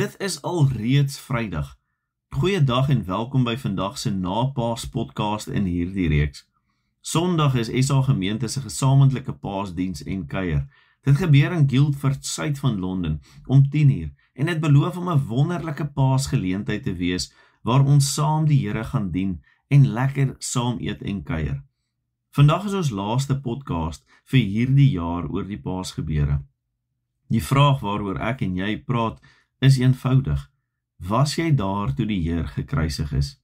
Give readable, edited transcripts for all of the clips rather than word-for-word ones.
Dit is alreeds Vrydag. Goeiedag en welkom by vandag se na-Paas podcast in hierdie reeks. Sondag is SA Gemeente se gesamentlike paasdiens en kuier. Dit gebeur in Guildford, suid van Londen, om 10:00 en dit beloof om 'n wonderlike paasgeleentheid te wees waar ons saam die Here gaan dien en lekker saam eet en kuier. Vandag is ons laaste podcast vir hierdie jaar oor die paasgebeure. Die vraag waaroor ek en jy praat is eenvoudig. Was jy daar toe die Heer gekruisig is?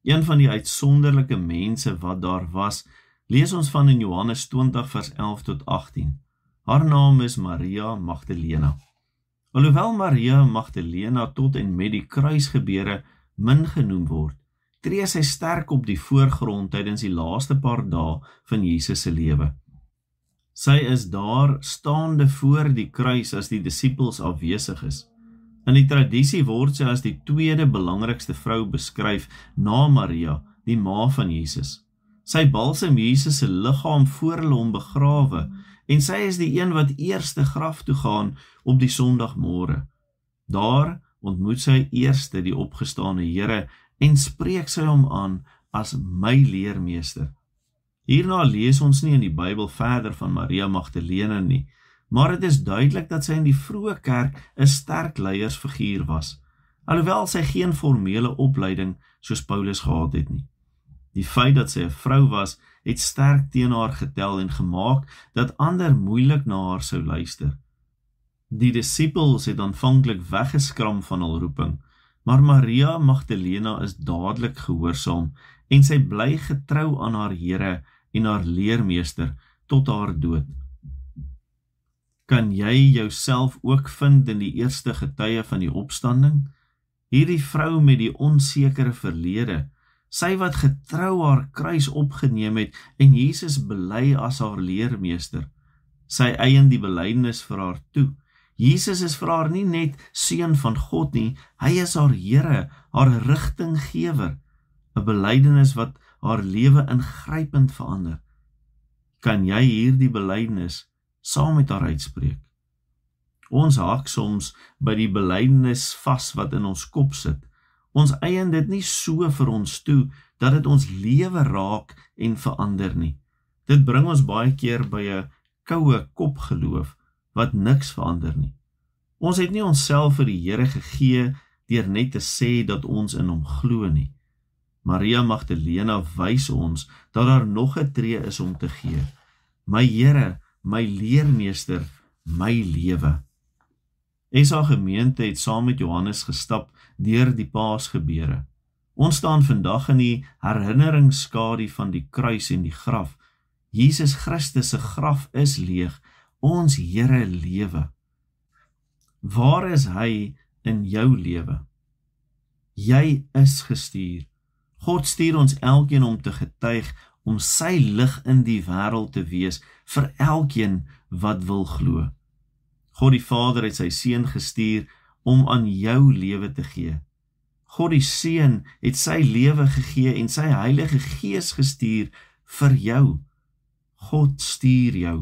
Een van die uitsonderlike mense wat daar was, lees ons van in Johannes 20 vers 11 tot 18. Haar naam is Maria Magdalena. Alhoewel Maria Magdalena tot en met die kruisgebeure min genoem word, tree sy sterk op die voorgrond tydens die laaste paar dae van Jesus se lewe. Sy is daar staande voor die kruis as die disippels afwesig is. In die tradisie word sy as die tweede belangrikste vrou beskryf na Maria, die ma van Jesus. Sy balsem Jesus se liggaam voor hulle hom begrawe en sy is die een wat eerste graf toe gaan op die Sondagmôre. Daar ontmoet sy eerste die opgestane Here en spreek sy hom aan as my leermeester. Hierna lees ons nie in die Bybel verder van Maria Magdalena nie, maar het is duidelik dat sy in die vroeë kerk 'n sterk leiersfiguur was, alhoewel sy geen formele opleiding soos Paulus gehad het nie. Die feit dat sy 'n vrou was, het sterk teen haar getel en gemaak dat ander moeilik na haar sou luister. Die disippels het aanvanklik weggeskram van hul roeping, maar Maria Magdalena is dadelik gehoorsaam en sy bly getrou aan haar Here en haar leermeester tot haar dood. Kan jy jouself ook vind in die eerste getuie van die opstanding? Hierdie vrou met die onsekere verlede, sy wat getrou haar kruis opgeneem het en Jesus bely as haar leermeester. Sy eien die belydenis vir haar toe. Jesus is vir haar nie net seun van God nie, hy is haar Here, haar rigtinggewer, 'n belydenis wat haar lewe ingrypend verander. Kan jy hierdie belydenis saam met haar uitspreek? Ons haak soms by die belydenis vas wat in ons kop sit. Ons eien dit nie so vir ons toe, dat dit ons lewe raak en verander nie. Dit bring ons baie keer by 'n koue kopgeloof, wat niks verander nie. Ons het nie onsself vir die Here gegee, deur net te sê dat ons in hom glo nie. Maria Magdalena wys ons, dat daar nog 'n tree is om te gee. My Here, my leermeester, my lewe. SA Gemeente het saam met Johannes gestap deur die paasgebeure. Ons staan vandag in die herinneringsskadu van die kruis en die graf. Jesus Christus se graf is leeg, ons Here lewe. Waar is hy in jou lewe? Jy is gestuur. God stuur ons elkeen om te getuig, om sy lig in die wêreld te wees, vir elkeen wat wil glo. God die Vader het sy Seun gestuur om aan jou lewe te gee. God die Seun het sy lewe gegee en sy Heilige Gees gestuur vir jou. God stuur jou.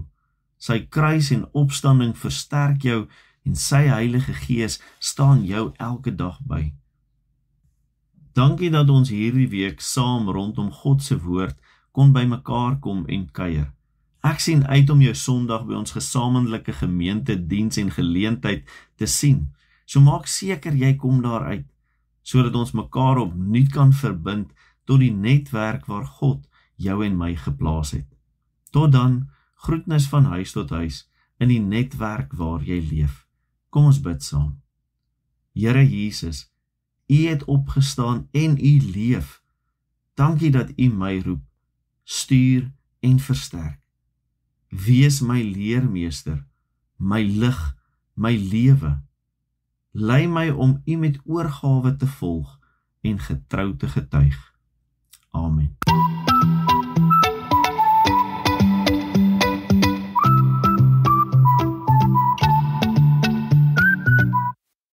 Sy kruis en opstanding versterk jou en sy Heilige Gees staan jou elke dag by. Dankie dat ons hierdie week saam rondom God se woord kon by mekaar kom en kuier. Ek sien uit om jou Sondag by ons gesamentlike gemeente diens en geleentheid te sien. So maak seker jy kom daar uit, sodat ons mekaar opnuut kan verbind tot die netwerk waar God jou en my geplaas het. Tot dan, groetnis van huis tot huis in die netwerk waar jy leef. Kom ons bid saam. Here Jesus, U het opgestaan en U leef. Dankie dat U my roep, stuur en versterk. Wees my leermeester, my lig, my lewe. Lei my om U met oorgawe te volg en getrou te getuig. Amen.